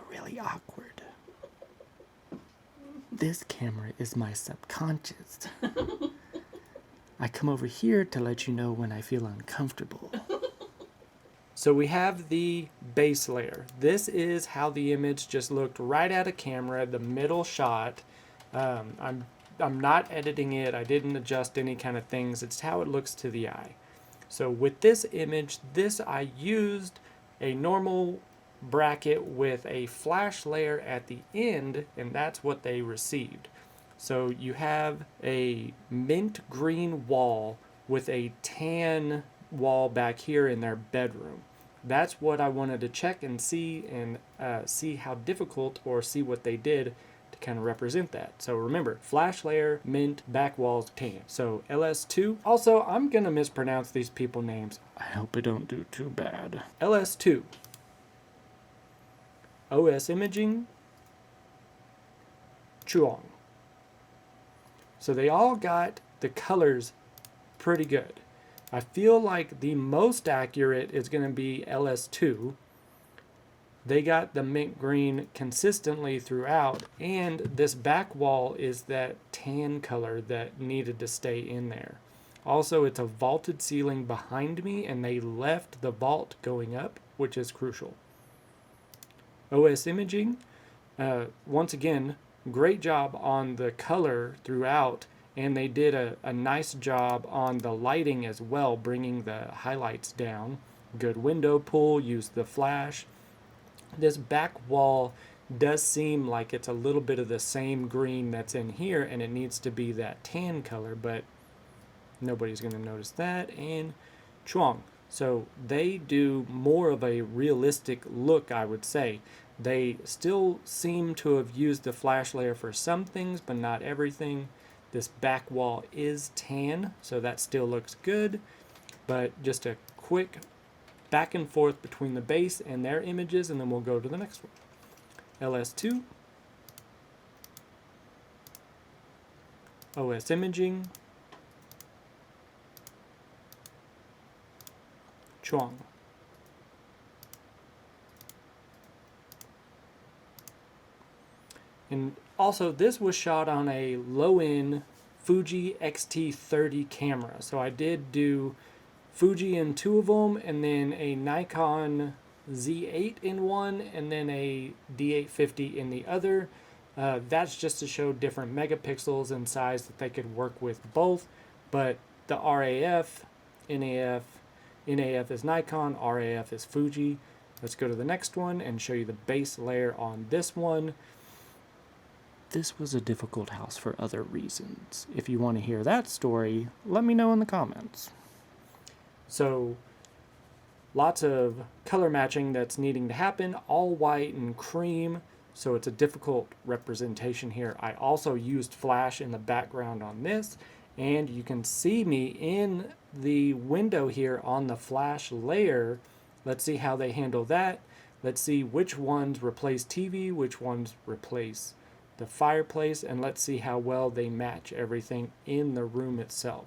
really awkward. This camera is my subconscious. I come over here to let you know when I feel uncomfortable. So we have the base layer. This is how the image just looked right at a camera, the middle shot. I'm not editing it. I didn't adjust any kind of things. It's how it looks to the eye. So with this image, I used a normal bracket with a flash layer at the end, and that's what they received. So you have a mint green wall with a tan wall back here in their bedroom. That's what I wanted to check and see how difficult, or see what they did to kind of represent that. So remember, flash layer, mint, back walls, tan. So LS2. Also, I'm going to mispronounce these people names. I hope I don't do too bad. LS2. OS Imaging. Chuang. So they all got the colors pretty good. I feel like the most accurate is going to be LS2. They got the mint green consistently throughout, and this back wall is that tan color that needed to stay in there. Also, it's a vaulted ceiling behind me, and they left the vault going up, which is crucial. OS Imaging, once again, great job on the color throughout, and they did a nice job on the lighting as well, bringing the highlights down. Good window pull, used the flash. This back wall does seem like it's a little bit of the same green that's in here, and it needs to be that tan color, but nobody's going to notice that. And Chuang. So they do more of a realistic look, I would say. They still seem to have used the flash layer for some things, but not everything. This back wall is tan, so that still looks good. But just a quick back and forth between the base and their images, and then we'll go to the next one. LS2. OS Imaging. Chuang. And also, this was shot on a low-end Fuji X-T30 camera. So I did do Fuji in two of them, and then a Nikon Z8 in one, and then a D850 in the other. That's just to show different megapixels and size that they could work with both. But the RAF, NAF is Nikon, RAF is Fuji. Let's go to the next one and show you the base layer on this one. This was a difficult house for other reasons. If you want to hear that story, let me know in the comments. So, lots of color matching that's needing to happen, all white and cream, so it's a difficult representation here. I also used flash in the background on this, and you can see me in the window here on the flash layer. Let's see how they handle that. Let's see which ones replace TV, which ones replace the fireplace, and let's see how well they match everything in the room itself.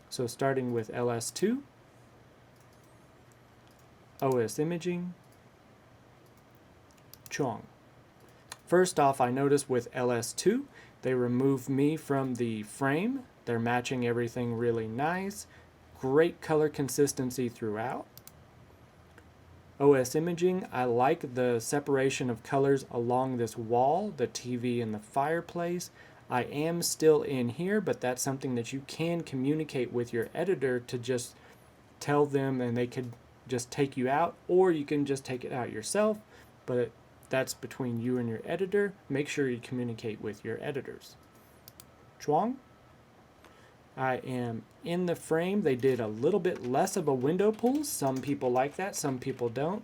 So starting with LS2, OS Imaging, Chuang. First off, I noticed with LS2, they removed me from the frame. They're matching everything really nice. Great color consistency throughout. OS Imaging, I like the separation of colors along this wall, the TV and the fireplace. I am still in here, but that's something that you can communicate with your editor to just tell them, and they could just take you out, or you can just take it out yourself, but that's between you and your editor. Make sure you communicate with your editors. Chuang. I am in the frame. They did a little bit less of a window pull. Some people like that, some people don't.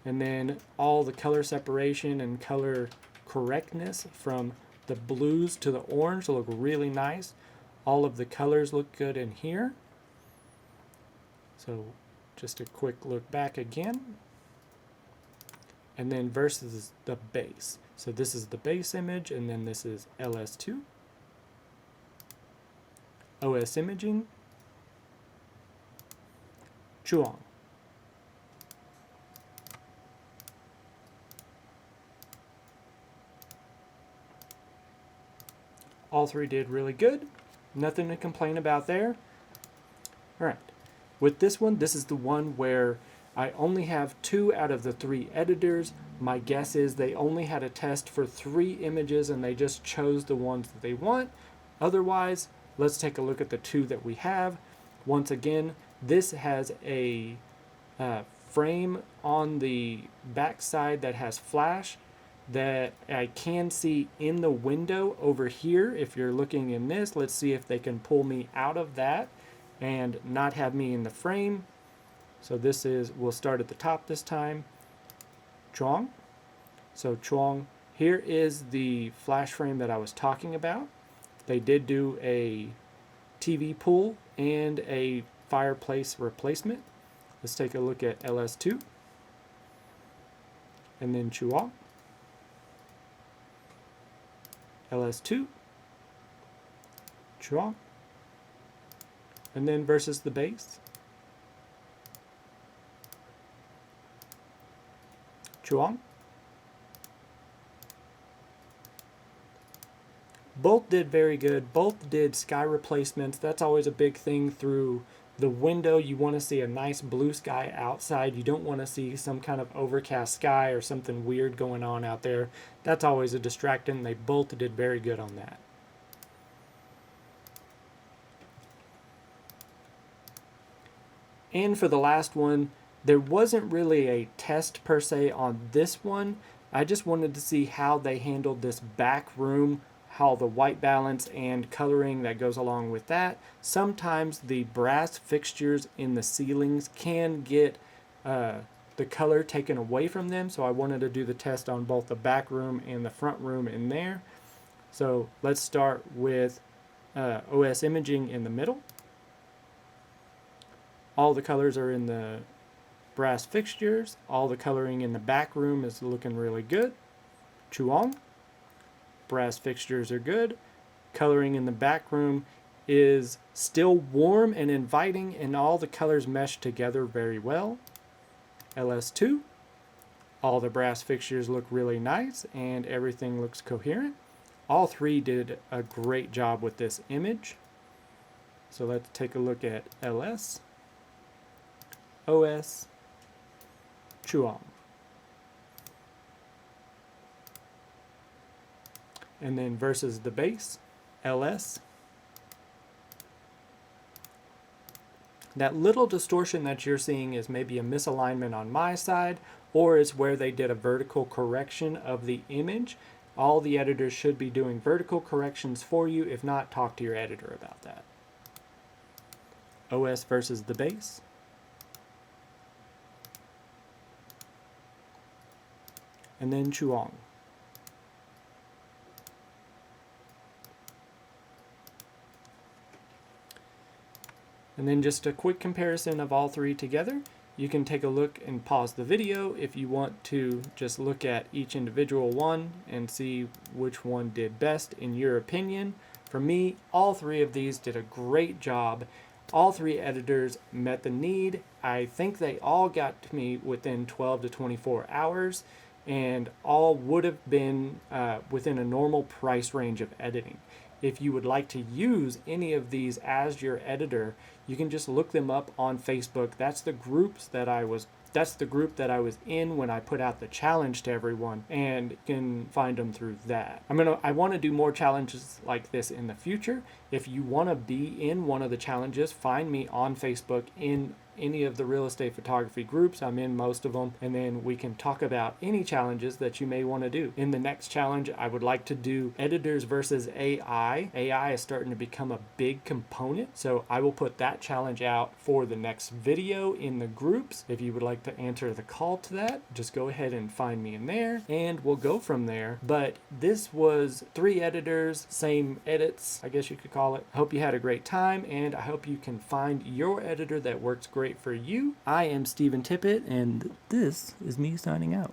And then all the color separation and color correctness from the blues to the orange look really nice. All of the colors look good in here. So just a quick look back again. And then versus the base. So this is the base image, and then this is LS2. OS Imaging, Chuang. All three did really good. Nothing to complain about there. All right. With this one, this is the one where I only have 2 out of the 3 editors. My guess is they only had a test for 3 images and they just chose the ones that they want. Otherwise, let's take a look at the 2 that we have. Once again, this has a frame on the back side that has flash that I can see in the window over here. If you're looking in this, let's see if they can pull me out of that and not have me in the frame. So this is, we'll start at the top this time. Chuang. So Chuang, here is the flash frame that I was talking about. They did do a TV pull and a fireplace replacement. Let's take a look at LS2. And then Chuang. LS2. Chuang. And then versus the base. Chuang. Both did very good. Both did sky replacements. That's always a big thing through the window. You want to see a nice blue sky outside. You don't want to see some kind of overcast sky or something weird going on out there. That's always a distractant. They both did very good on that. And for the last one, there wasn't really a test per se on this one. I just wanted to see how they handled this back room, how the white balance and coloring that goes along with that. Sometimes the brass fixtures in the ceilings can get the color taken away from them, so I wanted to do the test on both the back room and the front room in there. So let's start with OS imaging in the middle. All the colors are in the brass fixtures. All the coloring in the back room is looking really good. Chuang. Brass fixtures are good. Coloring in the back room is still warm and inviting, and all the colors mesh together very well. LS2. All the brass fixtures look really nice and everything looks coherent. All three did a great job with this image. So let's take a look at LS, OS, Chuang. And then versus the base, LS. That little distortion that you're seeing is maybe a misalignment on my side, or is where they did a vertical correction of the image. All the editors should be doing vertical corrections for you. If not, talk to your editor about that. OS versus the base. And then Chuang. And then just a quick comparison of all three together. You can take a look and pause the video if you want to just look at each individual one and see which one did best in your opinion. For me, all three of these did a great job. All three editors met the need. I think they all got to me within 12 to 24 hours and all would have been within a normal price range of editing. If you would like to use any of these as your editor, you can just look them up on Facebook. That's the group that I was in when I put out the challenge to everyone, and you can find them through that. I want to do more challenges like this in the future. If you want to be in one of the challenges, find me on Facebook in any of the real estate photography groups. I'm in most of them, and then we can talk about any challenges that you may want to do. In the next challenge, I would like to do editors versus AI. AI is starting to become a big component, so I will put that challenge out for the next video in the groups. If you would like to answer the call to that, just go ahead and find me in there, and we'll go from there. But this was 3 editors, same edits, I guess you could call it. I hope you had a great time, and I hope you can find your editor that works great for you. I am Stephen Tippett, and this is me signing out.